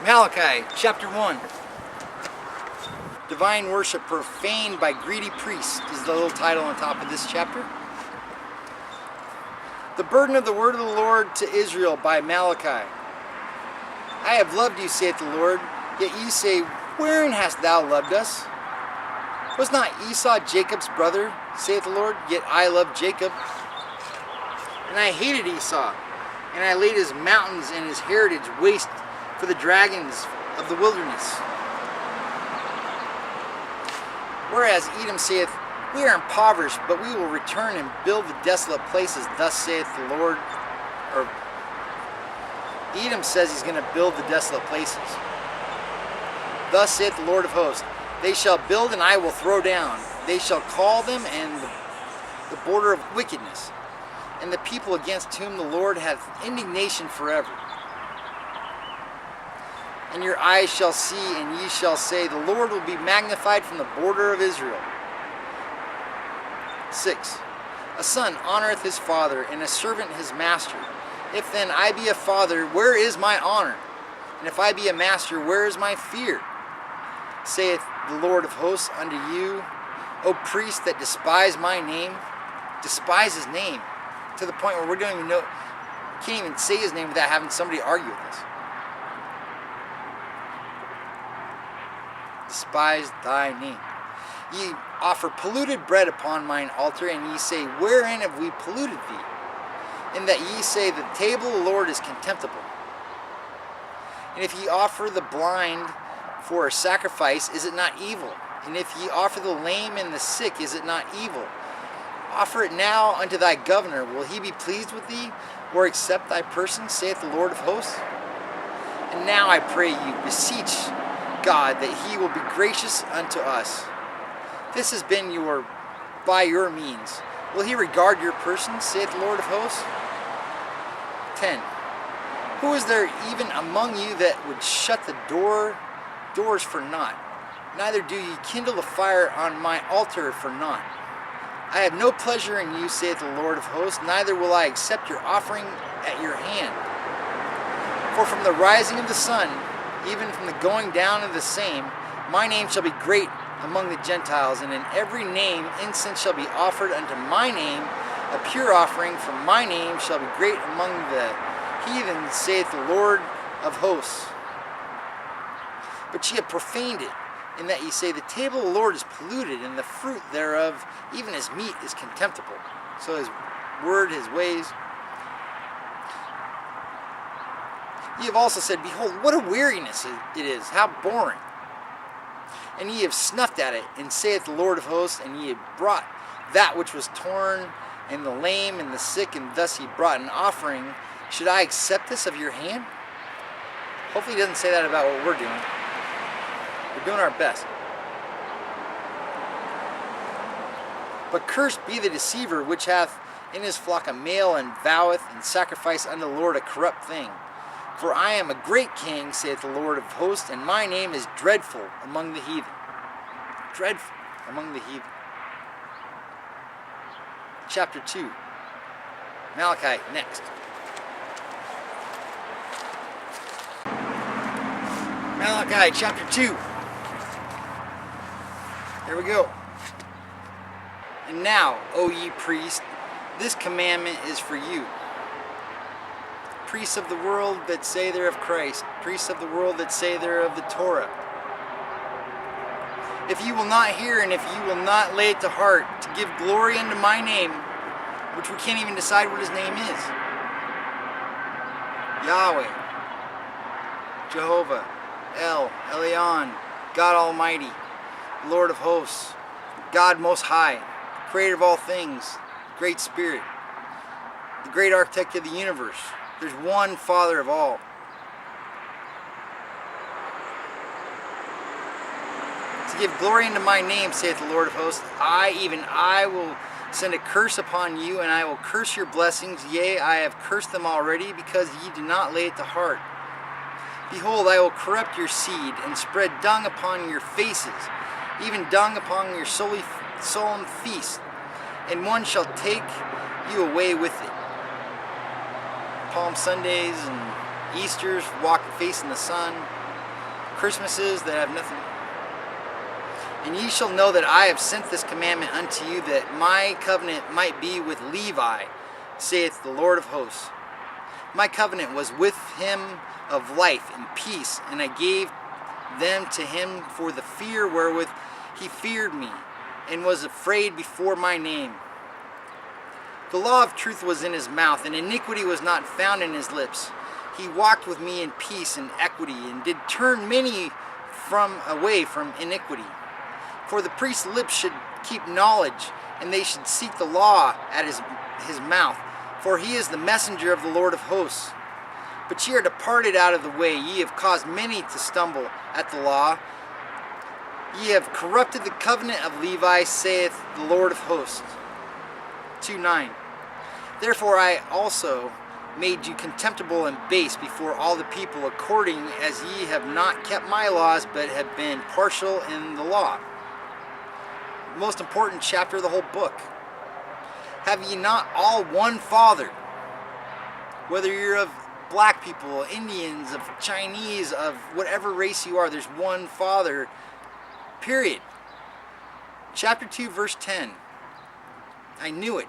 Malachi, chapter 1. Divine worship profaned by greedy priests is the little title on top of this chapter. The burden of the word of the Lord to Israel by Malachi. I have loved you, saith the Lord, yet ye say, wherein hast thou loved us? Was not Esau Jacob's brother, saith the Lord, yet I loved Jacob? And I hated Esau, and I laid his mountains and his heritage waste for the dragons of the wilderness. Whereas Edom saith, we are impoverished, but we will return and build the desolate places, thus saith the Lord. Or Edom says he's going to build the desolate places. Thus saith the Lord of hosts, they shall build and I will throw down. They shall call them and the border of wickedness, and the people against whom the Lord hath indignation forever. And your eyes shall see, and ye shall say, the Lord will be magnified from the border of Israel. 6. A son honoreth his father, and a servant his master. If then I be a father, where is my honor? And if I be a master, where is my fear? Saith the Lord of hosts unto you, O priests that despise my name. Despise his name, to the point where we don't even know, can't even say his name without having somebody argue with us. Despise thy name. Ye offer polluted bread upon mine altar, and ye say, wherein have we polluted thee? In that ye say, the table of the Lord is contemptible. And if ye offer the blind for a sacrifice, is it not evil? And if ye offer the lame and the sick, is it not evil? Offer it now unto thy governor. Will he be pleased with thee, or accept thy person, saith the Lord of hosts? And now I pray you, beseech God that he will be gracious unto us. This has been by your means. Will he regard your person, saith the Lord of hosts? 10. Who is there even among you that would shut the doors for naught? Neither do ye kindle the fire on my altar for naught. I have no pleasure in you, saith the Lord of hosts, neither will I accept your offering at your hand. For from the rising of the sun, even from the going down of the same, my name shall be great among the Gentiles, and in every name incense shall be offered unto my name, a pure offering from my name shall be great among the heathen, saith the Lord of hosts. But ye have profaned it, in that ye say, the table of the Lord is polluted, and the fruit thereof, even his meat, is contemptible. So his word, his ways. Ye have also said, behold, what a weariness it is, how boring. And ye have snuffed at it, and saith the Lord of hosts, and ye have brought that which was torn, and the lame, and the sick, and thus ye brought an offering. Should I accept this of your hand? Hopefully he doesn't say that about what we're doing. We're doing our best. But cursed be the deceiver which hath in his flock a male, and voweth and sacrifice unto the Lord a corrupt thing. For I am a great king, saith the Lord of hosts, and my name is dreadful among the heathen. Dreadful among the heathen. Chapter 2. Malachi, next. Malachi, chapter 2. Here we go. And now, O ye priests, this commandment is for you. Priests of the world that say they're of Christ, priests of the world that say they're of the Torah. If you will not hear, and if you will not lay it to heart, to give glory unto my name, which we can't even decide what his name is. Yahweh, Jehovah, Elyon, God Almighty, Lord of hosts, God Most High, creator of all things, great Spirit, the great architect of the universe. There's one Father of all. To give glory unto my name, saith the Lord of hosts, I will send a curse upon you, and I will curse your blessings. Yea, I have cursed them already, because ye do not lay it to heart. Behold, I will corrupt your seed, and spread dung upon your faces, even dung upon your solemn feast, and one shall take you away with it. Palm Sundays and Easters, walk facing the sun. Christmases that have nothing. And ye shall know that I have sent this commandment unto you, that my covenant might be with Levi, saith the Lord of hosts. My covenant was with him of life and peace, and I gave them to him for the fear wherewith he feared me, and was afraid before my name. The law of truth was in his mouth, and iniquity was not found in his lips. He walked with me in peace and equity, and did turn many away from iniquity. For the priest's lips should keep knowledge, and they should seek the law at his mouth. For he is the messenger of the Lord of hosts. But ye are departed out of the way. Ye have caused many to stumble at the law. Ye have corrupted the covenant of Levi, saith the Lord of hosts. 2:9. Therefore I also made you contemptible and base before all the people, according as ye have not kept my laws, but have been partial in the law. Most important chapter of the whole book. Have ye not all one Father? Whether you're of black people, Indians, of Chinese, of whatever race you are, there's one Father, period. Chapter 2, verse 10. I knew it.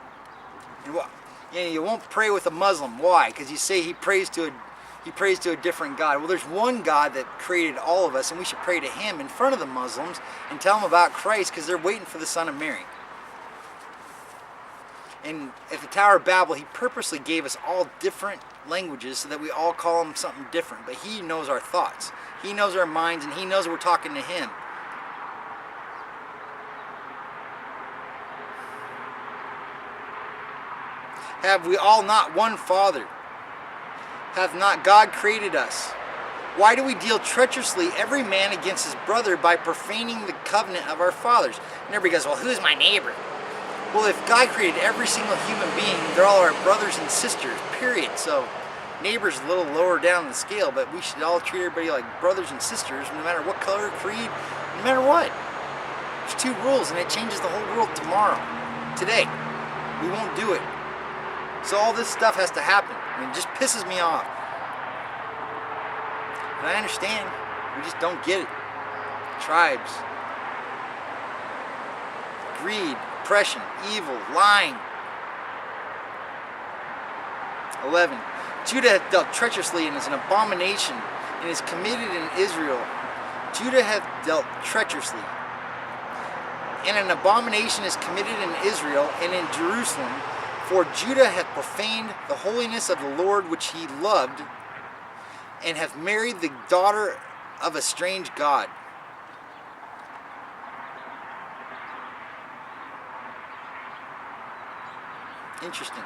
And you won't pray with a Muslim. Why? Because you say he prays to a different God. Well, there's one God that created all of us, and we should pray to him in front of the Muslims and tell them about Christ, because they're waiting for the Son of Mary. And at the Tower of Babel, he purposely gave us all different languages so that we all call him something different. But he knows our thoughts. He knows our minds, and he knows we're talking to him. Have we all not one Father? Hath not God created us? Why do we deal treacherously every man against his brother by profaning the covenant of our fathers? And everybody goes, well, who's my neighbor? Well, if God created every single human being, they're all our brothers and sisters, period. So neighbor's a little lower down the scale, but we should all treat everybody like brothers and sisters, no matter what color, creed, no matter what. There's 2 rules, and it changes the whole world tomorrow. Today. We won't do it. So all this stuff has to happen. I mean, it just pisses me off. And I understand. We just don't get it. Tribes. Greed. Oppression. Evil. Lying. 11. Judah hath dealt treacherously and is an abomination, and is committed in Israel. Judah hath dealt treacherously. And an abomination is committed in Israel and in Jerusalem. For Judah hath profaned the holiness of the Lord which he loved, and hath married the daughter of a strange god. Interesting.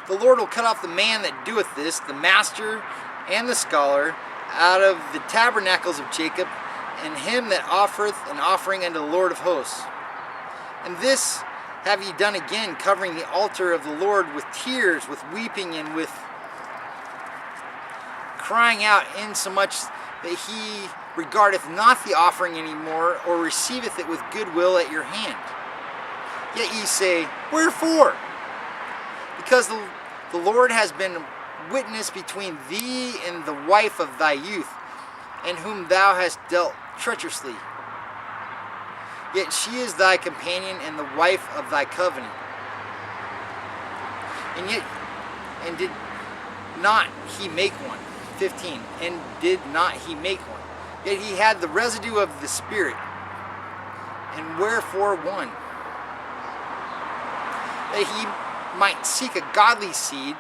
The Lord will cut off the man that doeth this, the master and the scholar, out of the tabernacles of Jacob, and him that offereth an offering unto the Lord of hosts. And this have ye done again, covering the altar of the Lord with tears, with weeping, and with crying out, insomuch that he regardeth not the offering any more, or receiveth it with goodwill at your hand. Yet ye say, wherefore? Because the Lord has been witness between thee and the wife of thy youth, and whom thou hast dealt treacherously. Yet she is thy companion and the wife of thy covenant. And did not he make one? 15. And did not he make one? Yet he had the residue of the Spirit. And wherefore one? That he might seek a godly seed.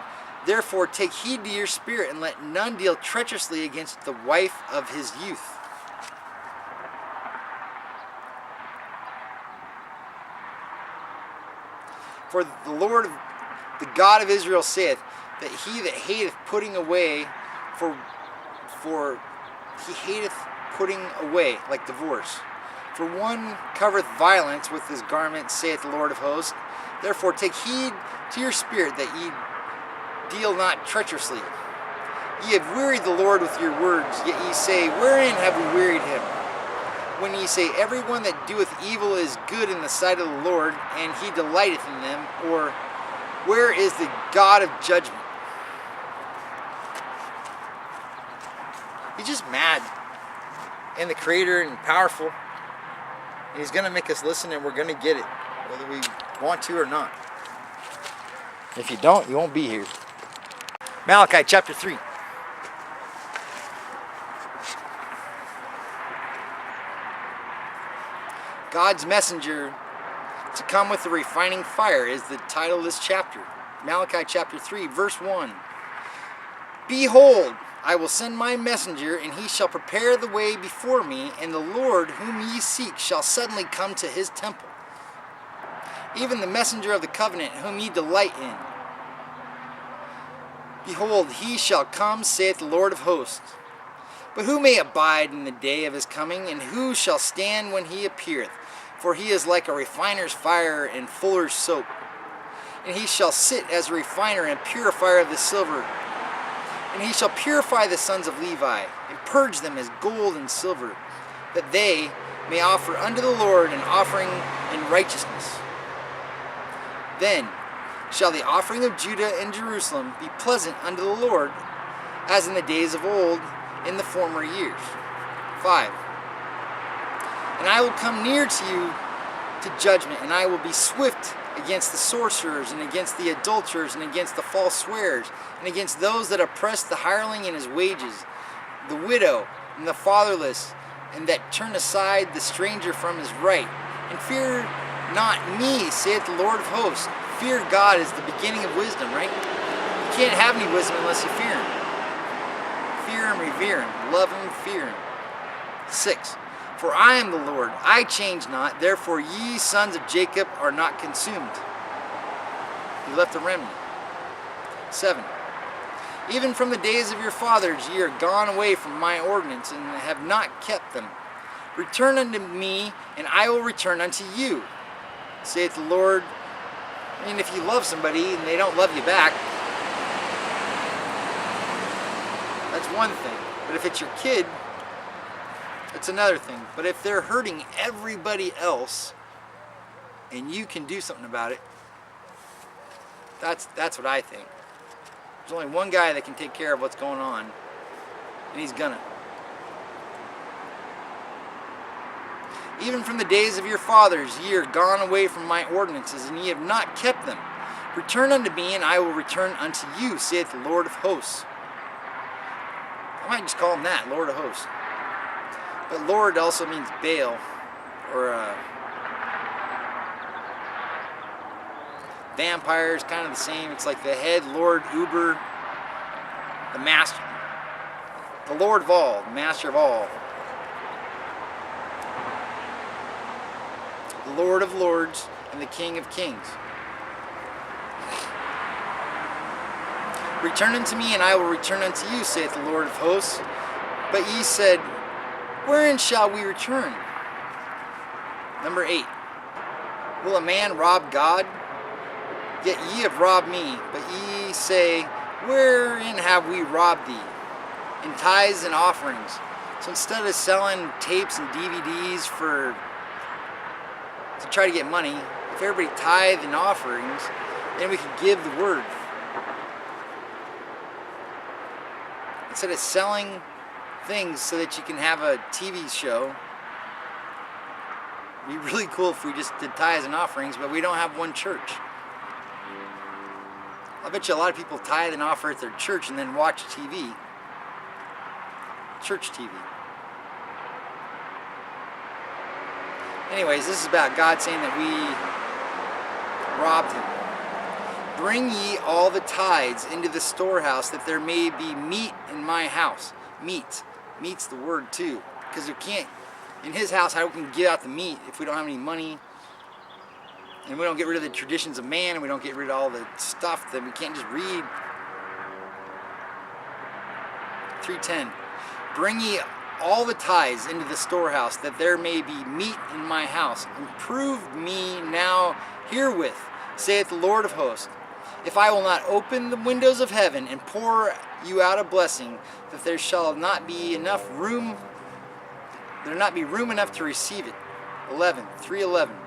Therefore take heed to your spirit, and let none deal treacherously against the wife of his youth. For the Lord, the God of Israel, saith, that he that hateth putting away, for he hateth putting away, like divorce. For one covereth violence with his garment, saith the Lord of hosts. Therefore take heed to your spirit, that ye deal not treacherously. Ye have wearied the Lord with your words, yet ye say, wherein have we wearied him? When ye say, everyone that doeth evil is good in the sight of the Lord, and he delighteth in them, or where is the God of judgment? He's just mad. and the Creator and powerful. And He's going to make us listen, and we're going to get it, whether we want to or not. If you don't, you won't be here. Malachi chapter 3. God's messenger to come with the refining fire is the title of this chapter. Malachi chapter 3, verse 1. Behold, I will send my messenger, and he shall prepare the way before me, and the Lord whom ye seek shall suddenly come to his temple. Even the messenger of the covenant whom ye delight in. Behold, he shall come, saith the Lord of hosts. But who may abide in the day of his coming, and who shall stand when he appeareth? For he is like a refiner's fire and fuller's soap. And he shall sit as a refiner and purifier of the silver. And he shall purify the sons of Levi, and purge them as gold and silver, that they may offer unto the Lord an offering in righteousness. Then shall the offering of Judah and Jerusalem be pleasant unto the Lord, as in the days of old, in the former years. 5. And I will come near to you to judgment, and I will be swift against the sorcerers, and against the adulterers, and against the false swearers, and against those that oppress the hireling in his wages, the widow, and the fatherless, and that turn aside the stranger from his right. And fear not me, saith the Lord of hosts. Fear God is the beginning of wisdom, right? You can't have any wisdom unless you fear Him. Fear Him, revere Him, love Him, fear Him. 6. For I am the Lord, I change not, therefore ye sons of Jacob are not consumed. He left a remnant. 7. Even from the days of your fathers ye are gone away from my ordinance, and have not kept them. Return unto me, and I will return unto you, saith the Lord. I mean, if you love somebody and they don't love you back, that's one thing. But if it's your kid, it's another thing. But if they're hurting everybody else and you can do something about it, that's what I think. There's only one guy that can take care of what's going on, and he's gonna. Even from the days of your fathers ye are gone away from my ordinances, and ye have not kept them. Return unto me, and I will return unto you, saith the Lord of hosts. I might just call him that, Lord of hosts. But Lord also means Baal, or vampire is kind of the same. It's like the head Lord Uber, the master, the Lord of all, the master of all, the Lord of lords, and the King of kings. Return unto me, and I will return unto you, saith the Lord of hosts. But ye said, wherein shall we return? Number 8. Will a man rob God? Yet ye have robbed me. But ye say, wherein have we robbed thee? In tithes and offerings. So instead of selling tapes and DVDs to try to get money, if everybody tithe and offerings, then we could give the word. Instead of selling things so that you can have a TV show, it'd be really cool if we just did tithes and offerings, but we don't have one church. I bet you a lot of people tithe and offer at their church and then watch TV. Church TV. Anyways, this is about God saying that we robbed Him. Bring ye all the tithes into the storehouse, that there may be meat in my house. Meat. Meat's the word too. Because you can't, in His house, how can we get out the meat if we don't have any money? And we don't get rid of the traditions of man, and we don't get rid of all the stuff that we can't just read. 3:10. Bring ye all the tithes into the storehouse, that there may be meat in my house. And prove me now herewith, saith the Lord of hosts, if I will not open the windows of heaven and pour you out a blessing, that there shall not be enough room, there not be room enough to receive it. 3:11.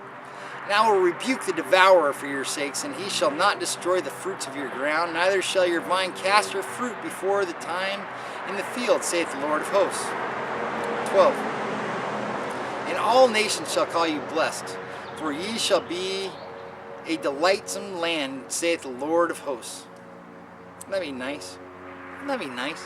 And I will rebuke the devourer for your sakes, and he shall not destroy the fruits of your ground, neither shall your vine cast her fruit before the time in the field, saith the Lord of hosts. 12. And all nations shall call you blessed, for ye shall be a delightsome land, saith the Lord of hosts. Wouldn't that be nice? Wouldn't that be nice?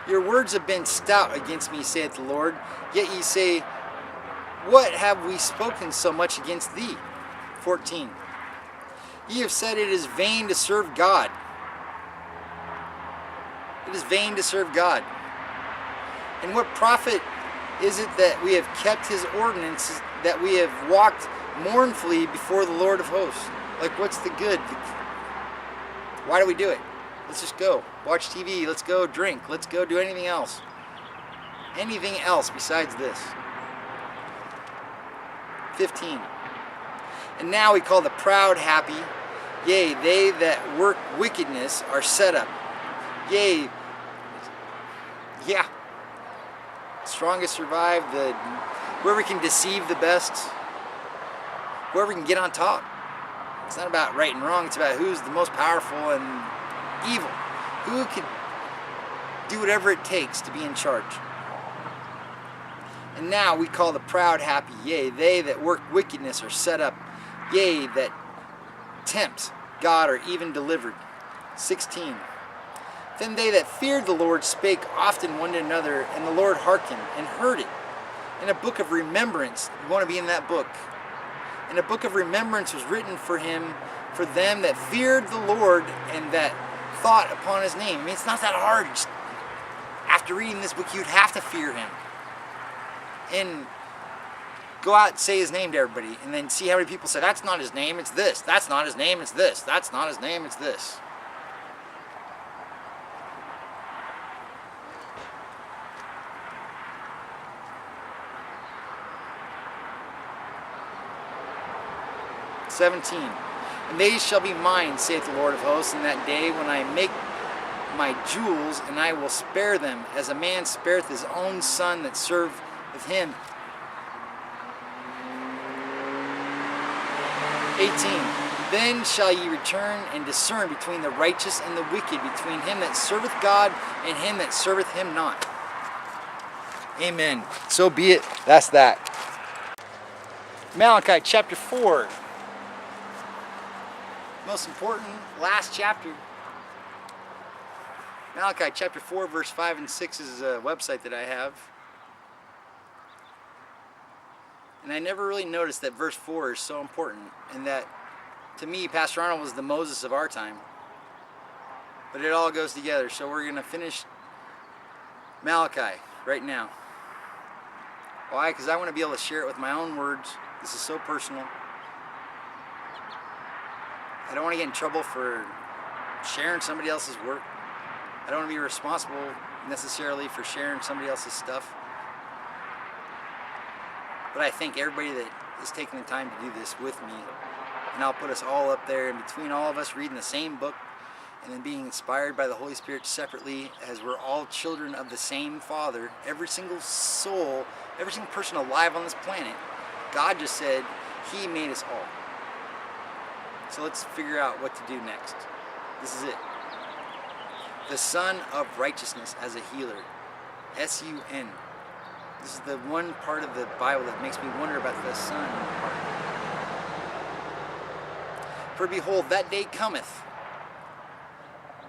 Your words have been stout against me, saith the Lord. Yet ye say, what have we spoken so much against thee? 14. Ye have said it is vain to serve God. It is vain to serve God. And what profit is it that we have kept his ordinances, that we have walked mournfully before the Lord of hosts? Like, what's the good? Why do we do it? Let's just go. Watch TV. Let's go drink. Let's go do anything else. Anything else besides this. 15. And now we call the proud happy. Yea, they that work wickedness are set up. Yea, yeah. Strongest survive. Whoever can deceive the best. Whoever can get on top. It's not about right and wrong. It's about who's the most powerful and evil. Who can do whatever it takes to be in charge. And now we call the proud happy. Yea, they that work wickedness are set up. Yea, that tempt God are even delivered. 16. Then they that feared the Lord spake often one to another, and the Lord hearkened and heard it. In a book of remembrance, you want to be in that book. And a book of remembrance was written for him, for them that feared the Lord and that thought upon his name. I mean, it's not that hard. Just, after reading this book, you'd have to fear him. And go out and say his name to everybody, and then see how many people say, that's not his name, it's this. That's not his name, it's this. That's not his name, it's this. "17. And they shall be mine, saith the Lord of hosts, in that day when I make my jewels, and I will spare them, as a man spareth his own son that serveth him." 18. Then shall ye return and discern between the righteous and the wicked, between him that serveth God and him that serveth him not. Amen. So be it. That's that. Malachi chapter 4. Most important, last chapter. Malachi chapter 4, verse 5 and 6 is a website that I have. And I never really noticed that verse 4 is so important, and that, to me, Pastor Arnold was the Moses of our time. But it all goes together, so we're going to finish Malachi right now. Why? Because I want to be able to share it with my own words. This is so personal. I don't want to get in trouble for sharing somebody else's work. I don't want to be responsible necessarily for sharing somebody else's stuff. But I thank everybody that is taking the time to do this with me. And I'll put us all up there, in between all of us reading the same book and then being inspired by the Holy Spirit separately, as we're all children of the same Father. Every single soul, every single person alive on this planet, God just said He made us all. So let's figure out what to do next. This is it. The Son of Righteousness as a healer. S-U-N. This is the one part of the Bible that makes me wonder about the Son part. For behold, that day cometh,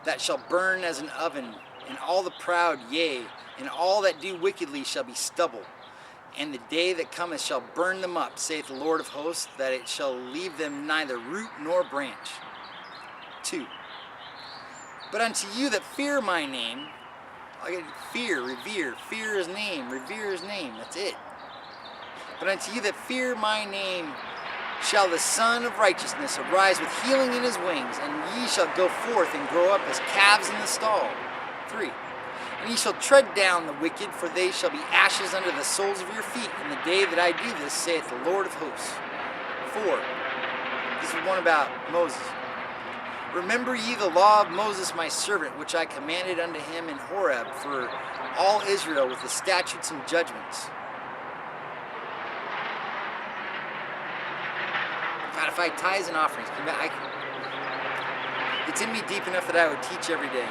that shall burn as an oven, and all the proud, yea, and all that do wickedly shall be stubble. And the day that cometh shall burn them up, saith the Lord of hosts, that it shall leave them neither root nor branch. 2. But unto you that fear my name, fear, revere, fear His name, revere His name, that's it. But unto you that fear my name shall the Son of Righteousness arise with healing in His wings, and ye shall go forth and grow up as calves in the stall. 3. And ye shall tread down the wicked, for they shall be ashes under the soles of your feet in the day that I do this, saith the Lord of hosts. 4. This is one about Moses. Remember ye the law of Moses my servant, which I commanded unto him in Horeb for all Israel with the statutes and judgments. God, if I tithes and offerings, It's in me deep enough that I would teach every day.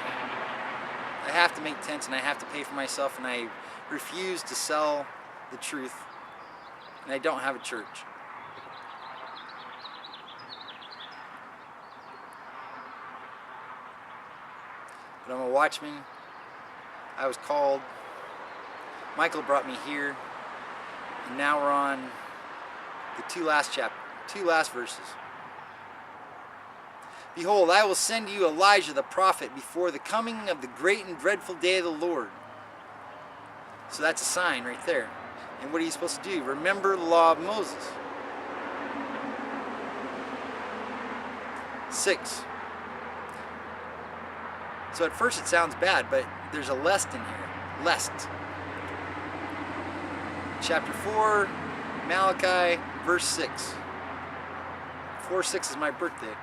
I have to make tents and I have to pay for myself, and I refuse to sell the truth. And I don't have a church. But I'm a watchman. I was called. Michael brought me here. And now we're on the two last verses. Behold, I will send you Elijah the prophet before the coming of the great and dreadful day of the Lord. So that's a sign right there. And what are you supposed to do? Remember the law of Moses. 6. So at first it sounds bad, but there's a lest in here. Lest. Chapter 4, Malachi, verse 6. 4:6 is my birthday.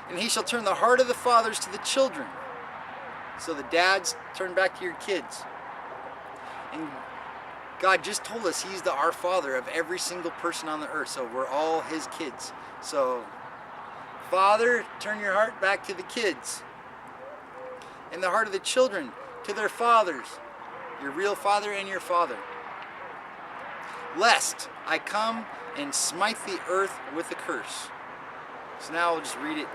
And he shall turn the heart of the fathers to the children. So the dads, turn back to your kids. And God just told us he's the our Father of every single person on the earth. So we're all his kids. So, Father, turn your heart back to the kids. And the heart of the children to their fathers. Your real father and your father. Lest I come and smite the earth with a curse. So now I'll just read it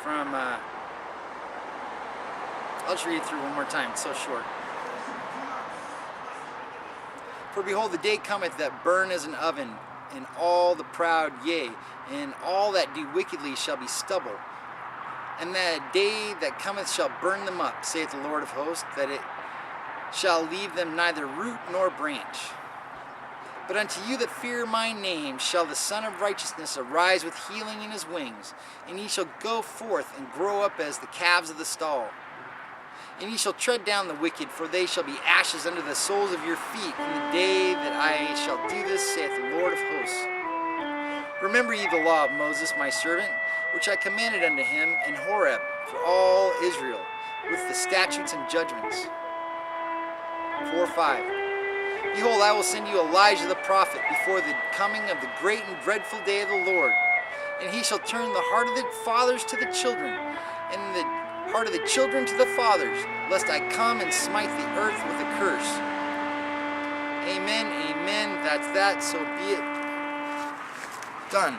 from, I'll just read it through one more time. It's so short. For behold, the day cometh that burn as an oven, and all the proud, yea, and all that do wickedly shall be stubble. And that day that cometh shall burn them up, saith the Lord of hosts, that it shall leave them neither root nor branch. But unto you that fear my name shall the Son of Righteousness arise with healing in his wings, and ye shall go forth and grow up as the calves of the stall. And ye shall tread down the wicked, for they shall be ashes under the soles of your feet in the day that I shall do this, saith the Lord of hosts. Remember ye the law of Moses my servant, which I commanded unto him in Horeb for all Israel, with the statutes and judgments. 4:5. Behold, I will send you Elijah the prophet before the coming of the great and dreadful day of the Lord. And he shall turn the heart of the fathers to the children, and the heart of the children to the fathers, lest I come and smite the earth with a curse. Amen, amen, that's that, so be it. Done.